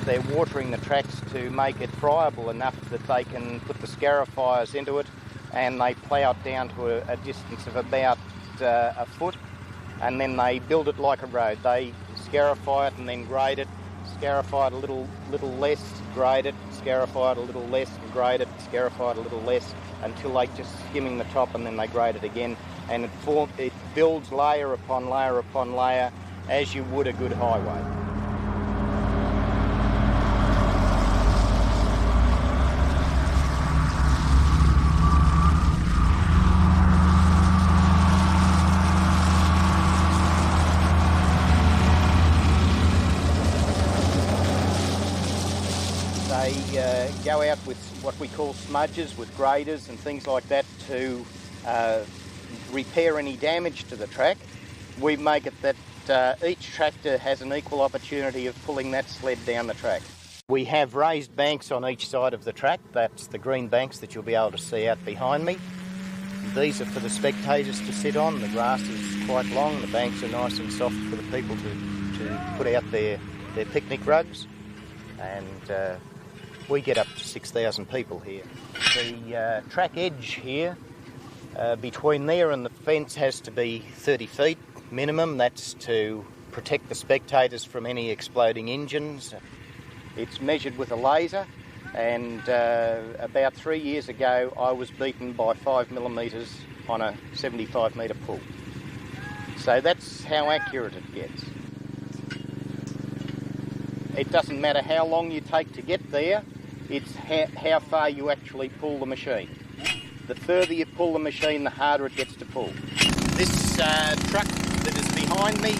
they're watering the tracks to make it friable enough that they can put the scarifiers into it, and they plough it down to a distance of about a foot, and then they build it like a road. They scarify it and then grade it, scarify it a little less, grade it, scarify it a little less, grade it, scarify it a little less, until they just skimming the top, and then they grade it again, and it builds layer upon layer upon layer as you would a good highway. They go out with what we call smudges, with graders and things like that, to repair any damage to the track. We make it that each tractor has an equal opportunity of pulling that sled down the track. We have raised banks on each side of the track. That's the green banks that you'll be able to see out behind me. These are for the spectators to sit on. The grass is quite long. The banks are nice and soft for the people to put out their picnic rugs. And we get up to 6,000 people here. The track edge here, between there and the fence, has to be 30 feet minimum. That's to protect the spectators from any exploding engines. It's measured with a laser, and about 3 years ago I was beaten by 5 millimetres on a 75 metre pull. So that's how accurate it gets. It doesn't matter how long you take to get there, it's how far you actually pull the machine. The further you pull the machine, the harder it gets to pull. This truck that is behind me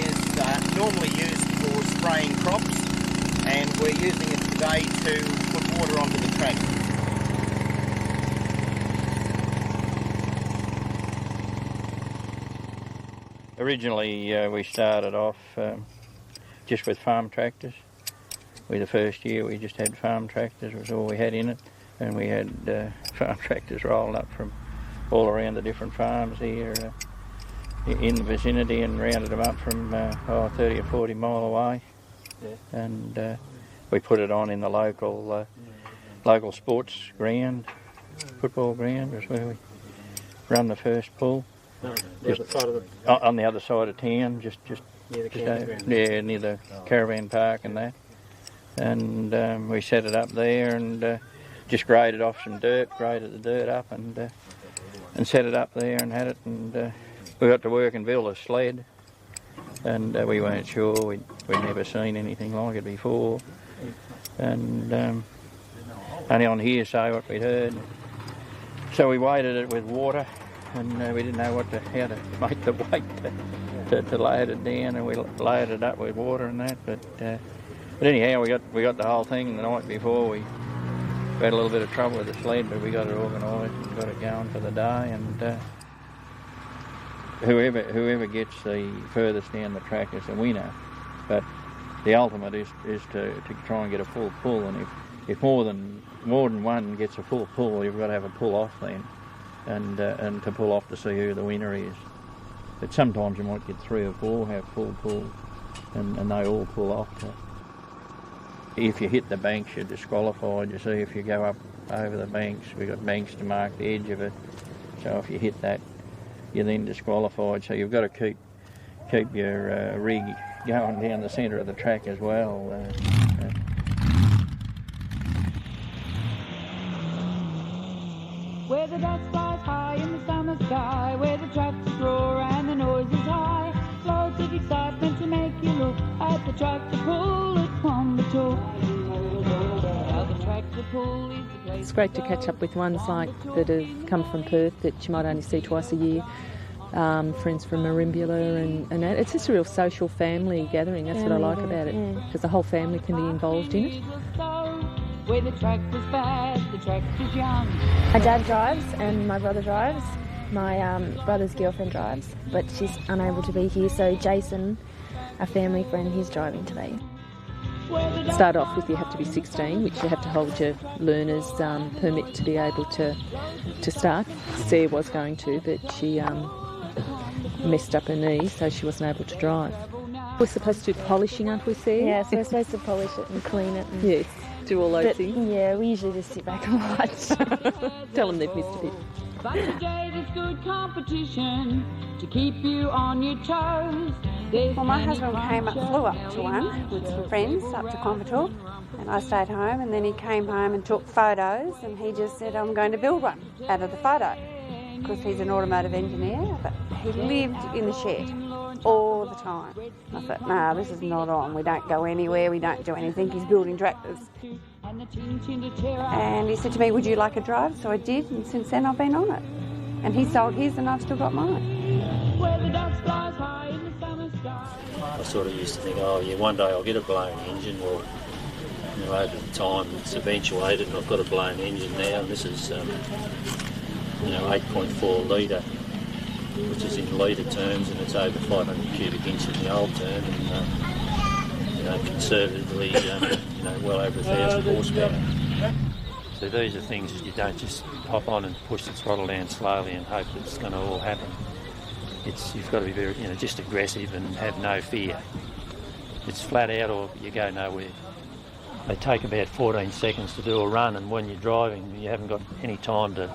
is normally used for spraying crops, and we're using it today to put water onto the track. Originally we started off just with farm tractors. The first year we just had farm tractors, was all we had in it, and we had farm tractors rolling up from all around the different farms here in the vicinity, and rounded them up from 30 or 40 mile away. Yeah. And we put it on in the local sports ground, football ground, is where we run the first pull. On the other side of town, just near the campground. Yeah, near the caravan park and that. And we set it up there and just graded off some dirt, graded the dirt up and set it up there and had it. And we got to work and build a sled. And we weren't sure, we'd never seen anything like it before. And only on hearsay what we'd heard. So we weighted it with water, and we didn't know how to make the weight to load it down, and we loaded it up with water and that. But anyhow, we got the whole thing the night before. We had a little bit of trouble with the sled, but we got it organised and got it going for the day. And whoever gets the furthest down the track is the winner. But the ultimate is to try and get a full pull, and if more than one gets a full pull, you've got to have a pull off then, and to pull off to see who the winner is. But sometimes you might get 3 or 4 have full pulls, and they all pull off. If you hit the banks, you're disqualified. You see, if you go up over the banks, we've got banks to mark the edge of it. So if you hit that, you're then disqualified. So you've got to keep your rig going down the centre of the track as well. Where the dust flies high in the summer sky, where the tractors roar and the noise is high, loads of excitement to make you look at the tractor pull at Quambatook. The tractor pull is the place. It's great to catch up with ones like that have come from Perth that you might only see twice a year. Friends from Marimbula and that. It's just a real social family gathering. That's what I like about it, because the whole family can be involved in it. Where the tractor's fast, the tractor's young. My dad drives and my brother drives. My brother's girlfriend drives, but she's unable to be here, so Jason, a family friend, he's driving today. Start off with you have to be 16, which you have to hold your learner's permit to be able to start. Sarah was going to, but she messed up her knee, so she wasn't able to drive. We're supposed to do polishing, aren't we, Sarah? Yeah, so we're supposed to polish it and clean it. And, Yes, do all those things. Yeah, we usually just sit back and watch. Tell them they've missed a bit. But today there's good competition to keep you on your toes. Well, my husband flew up to one with some friends up to Quambatook, and I stayed home, and then he came home and took photos, and he just said, I'm going to build one out of the photo. Because he's an automotive engineer, but he lived in the shed all the time. I thought, no, this is not on. We don't go anywhere, we don't do anything. He's building tractors. And he said to me, would you like a drive? So I did, and since then I've been on it. And he sold his and I've still got mine. I sort of used to think, oh yeah, one day I'll get a blown engine. Well, you know, over the time it's eventuated and I've got a blown engine now, and this is 8.4 litre, which is in litre terms, and it's over 500 cubic inch in the old term, and conservatively, well over 1,000 horsepower. So these are things that you don't just hop on and push the throttle down slowly and hope that it's going to all happen. You've got to be very, just aggressive and have no fear. It's flat out or you go nowhere. They take about 14 seconds to do a run, and when you're driving, you haven't got any time to,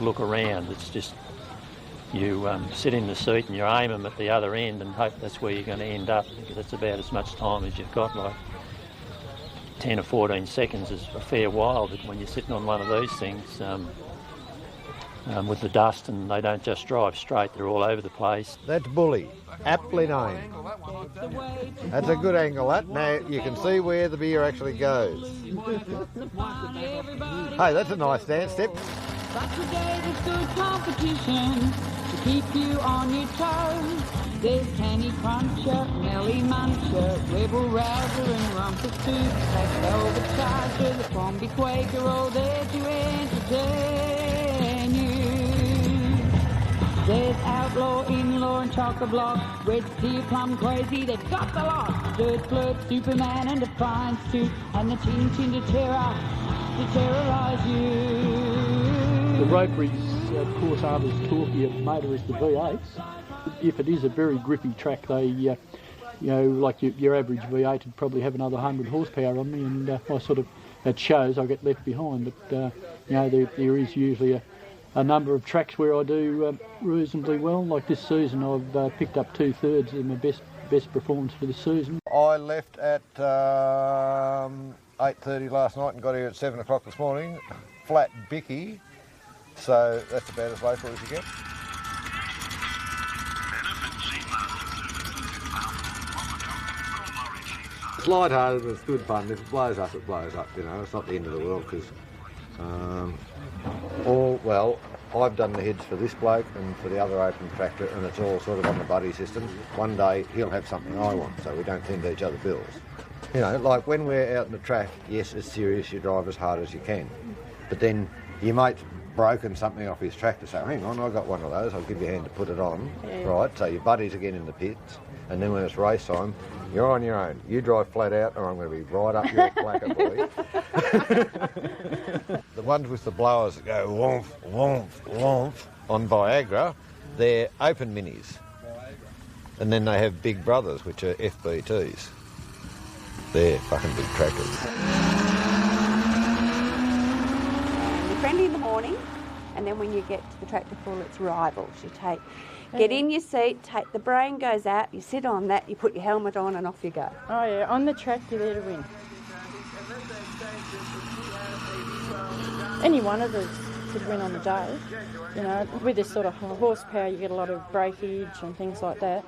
look around. It's just you sit in the seat and you aim them at the other end and hope that's where you're going to end up, because that's about as much time as you've got. Like 10 or 14 seconds is a fair while, but when you're sitting on one of these things with the dust, and they don't just drive straight, they're all over the place. That's bully, aptly named. That's a good angle, that. Now you can see where the beer actually goes. Hey, that's a nice dance step. But today there's good competition to keep you on your toes. There's Canny Cruncher, Melly Muncher, Rebel Rouser and Rumpus Tooth, Black Velvet Charger, the Quamby Quaker, all there to entertain you. There's Outlaw, In-Law and Chock-a-Block, Red Steel, Plum Crazy, they've got the lot. Dirt Flirt, Superman and Defiance too, and the Chin Chin to terrorise you. The rotaries, of course, aren't as torquey a motor as the V8s. If it is a very grippy track, they, like your average V8 would probably have another 100 horsepower on me, and I sort of, it shows I get left behind. But, there is usually a number of tracks where I do reasonably well. Like this season, I've picked up 2/3 of my best performance for the season. I left at 8:30 last night and got here at 7 o'clock this morning. Flat Bicky. So that's about as local as you get. It's light-hearted and it's good fun. If it blows up, it blows up, It's not the end of the world because, I've done the heads for this bloke and for the other open tractor, and it's all sort of on the buddy system. One day he'll have something I want, so we don't send each other bills. Like when we're out in the track, yes, it's serious, you drive as hard as you can. But then your mate's broken something off his tractor, so hang on, I've got one of those, I'll give you a hand to put it on. Yeah. Right, so your buddies again in the pits, and then when it's race time, you're on your own. You drive flat out or I'm going to be right up your clacker, boy. The ones with the blowers that go whomp, whomp, whomp on Viagra, they're open minis. And then they have big brothers, which are FBTs. They're fucking big trackers. You're friendly in the morning, and then when you get to the tractor pull, it's rivals. You get in your seat, the brain goes out, you sit on that, you put your helmet on and off you go. Oh yeah, on the track you're there to win. Any one of us could win on the day. With this sort of horsepower you get a lot of breakage and things like that.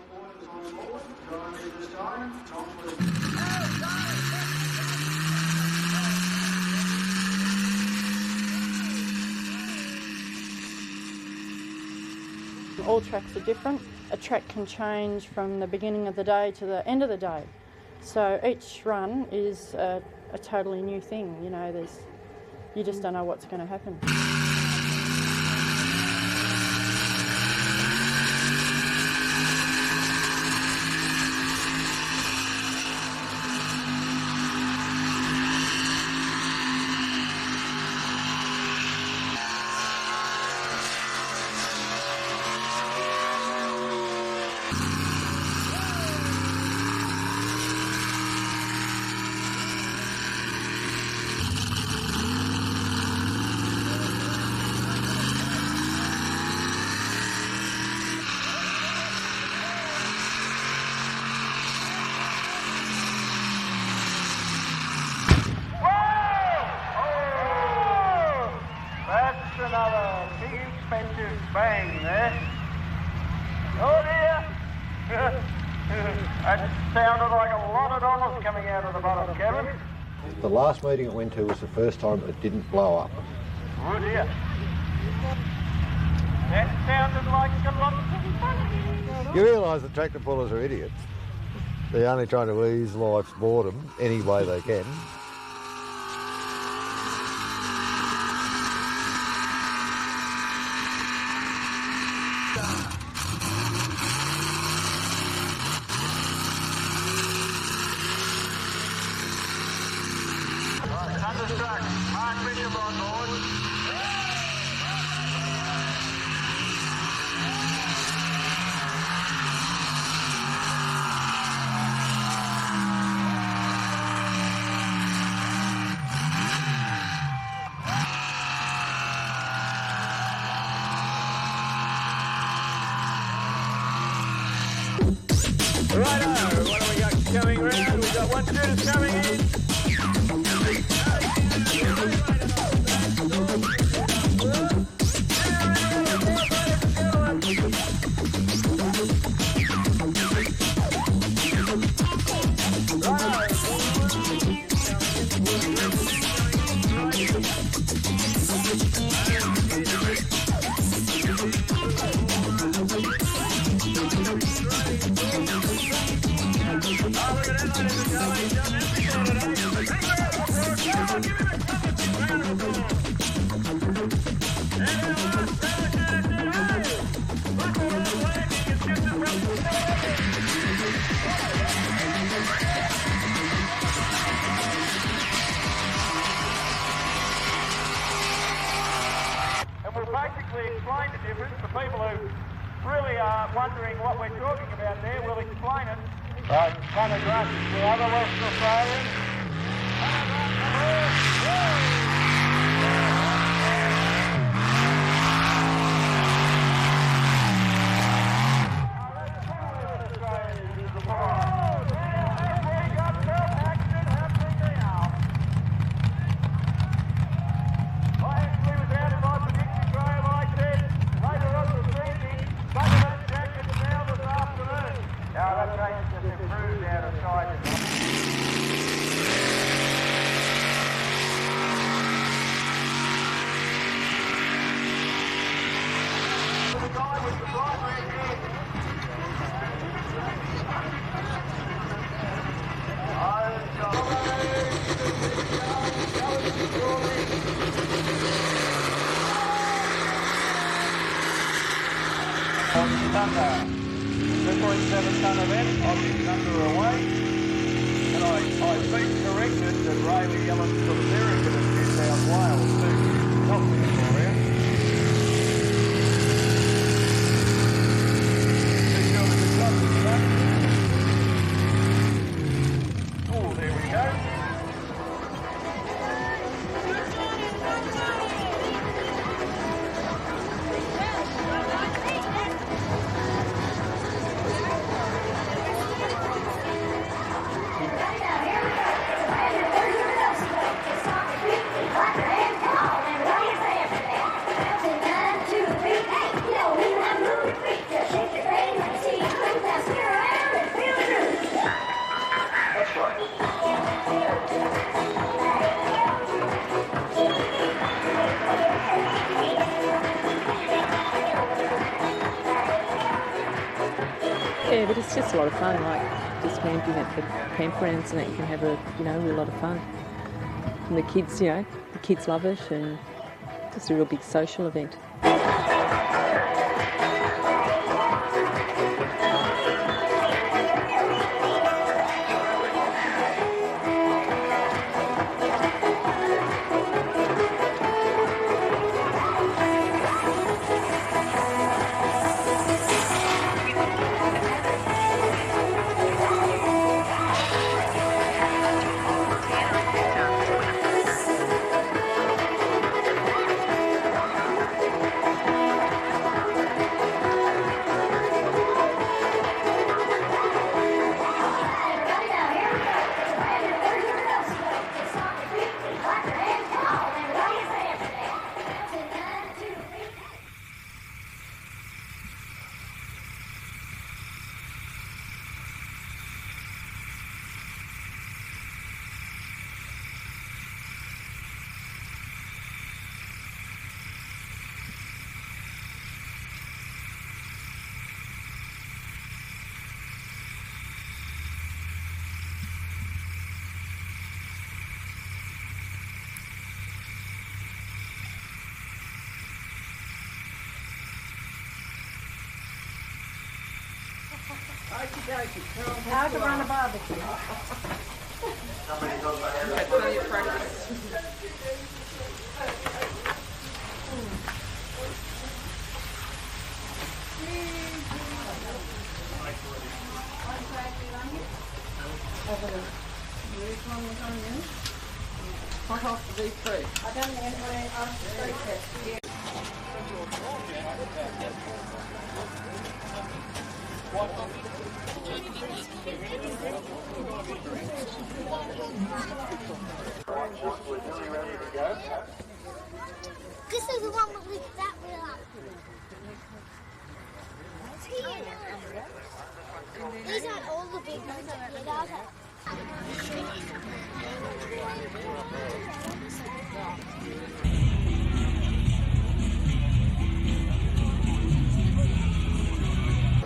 All tracks are different. A track can change from the beginning of the day to the end of the day. So each run is a totally new thing. You just don't know what's going to happen. That sounded like a lot of dollars coming out of the bottom, Kevin. The last meeting it went to was the first time it didn't blow up. Oh dear. That sounded like a lot of money. You realise the tractor pullers are idiots. They're only trying to ease life's boredom any way they can. Thunderstruck, Mark Bishop on board. Righto, what have we got coming round? We've got one shooter coming in. Explain the difference. The people who really are wondering what we're talking about there will explain it. Right, Connor Grunt, the other Western Australian. Thunder, 2.7 tonne event, Aussie Thunder away, and I've been corrected that Ray Yellen's got a very good at New South Wales too, not Victoria. Oh, there we go. Yeah, but it's just a lot of fun, like just camping at the campgrounds and that you can have a, real lot of fun. And the kids, the kids love it and just a real big social event. How to run a barbecue. Hot off the deep freeze. I don't know anybody else to take it. This is the one that lifts that wheel up. It's here. These aren't all the big ones up here, are they?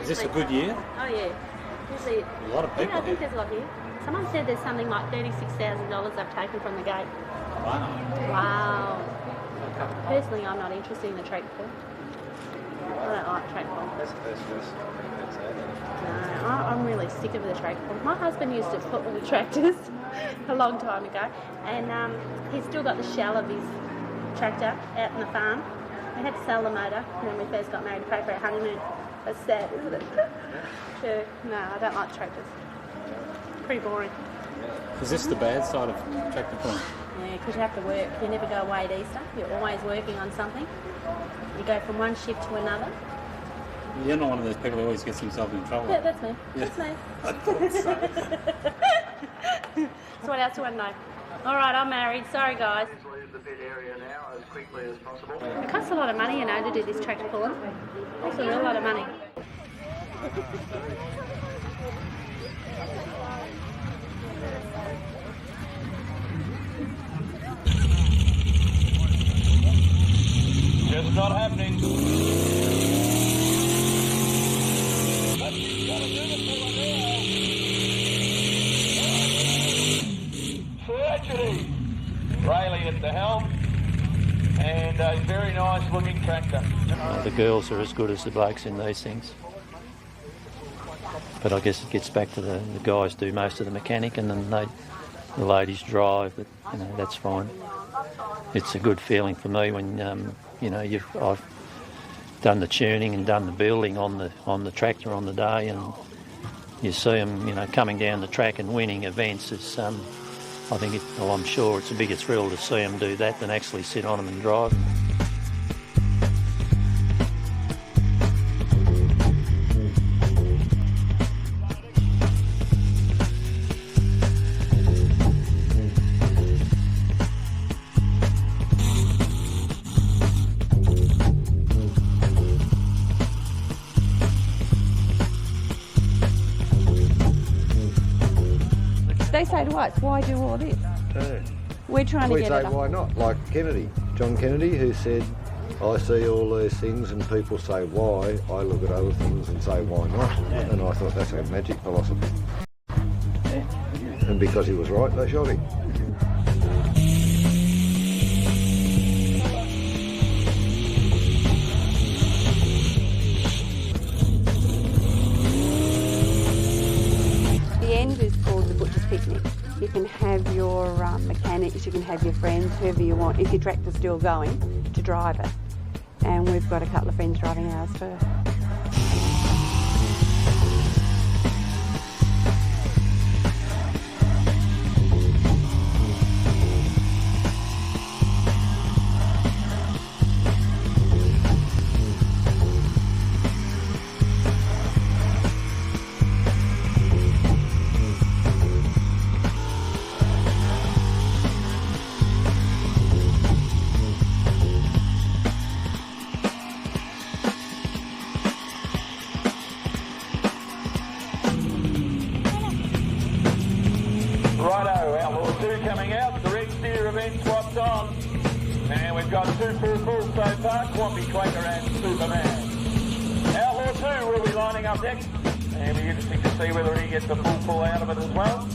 Is this a good year? Oh yeah. Usually, A lot of people I think here. there's a lot here. Someone said there's something like $36,000 they've taken from the gate. Wow. Personally, I'm not interested in the track pull. I don't like track pull. No, I'm really sick of the track pull. My husband used to pull the tractors a long time ago, and he's still got the shell of his tractor out in the farm. We had to sell the motor when we first got married to pay for our honeymoon. That's sad, isn't it? Yeah, no, I don't like tractors. Pretty boring. Is this the bad side of tractor pulling? Yeah, because you have to work. You never go away at Easter. You're always working on something. You go from one shift to another. You're not one of those people who always gets himself in trouble. Yeah, that's me. Yeah. That's me. I thought so. So what else do I know? All right, I'm married. Sorry, guys. Leave the pit area now as quickly as possible. It costs a lot of money, you know, to do this tractor pulling. It costs a real lot of money. Just not happening. Tragedy. Rayleigh at the helm, and a very nice looking tractor. The girls are as good as the blokes in these things. But I guess it gets back to the guys do most of the mechanic, and then the ladies drive, but you know, that's fine. It's a good feeling for me when you know I've done the tuning and done the building on the tractor on the day, and you see them, you know, coming down the track and winning events. It's I think I'm sure it's a bigger thrill to see them do that than actually sit on them and drive. They say to us, why do all this? We're trying to We get say, it up. why not? Like Kennedy, John Kennedy, who said, I see all these things and people say why, I look at other things and say why not. And I thought that's a magic philosophy. And because he was right, they shot him. The end is called the Butcher's Picnic. You can have your mechanics, you can have your friends, whoever you want, if your tractor's still going, to drive it. And we've got a couple of friends driving ours too. Righto, Outlaw 2 coming out, the red steer event swapped on. And we've got two full so far, Quambatook, Quaker and Superman. Outlaw 2 will be lining up next, and it'll be interesting to see whether he gets a full pull out of it as well.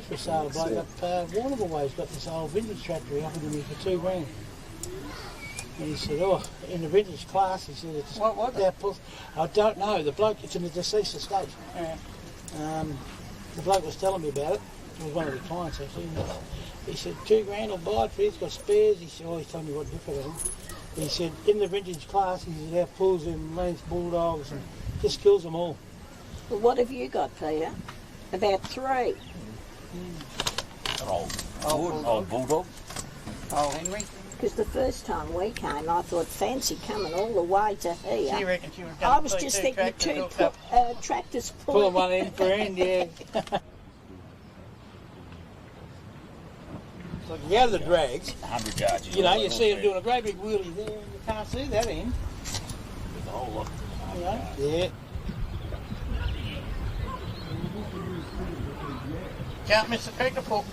for sale. A bloke up Warrnambool way's got this old vintage tractor. He offered me for $2 grand. And he said, oh, in the vintage class, he said, it's what that I don't know. The bloke, it's in a deceased estate. Yeah. The bloke was telling me about it. It was one of the clients actually. He said, $2 grand, I'll buy it for you. It's got spares. He said, oh, he's telling me what different of them. He said, in the vintage class, he said, our pulls in Lance Bulldogs and just kills them all. Well, what have you got, Peter? About 3. Old Bulldog. Old Henry. Because the first time we came, I thought, fancy coming all the way to here. She reckoned she was going I to was put just two thinking tractors two hooked up. tractors Pulling one end for end, yeah. So if you go to the drags, 100 yards. you know, you see them doing a great big wheelie there, and you can't see that end. With the whole lot. You know? Yeah. Can't miss the tractor pull.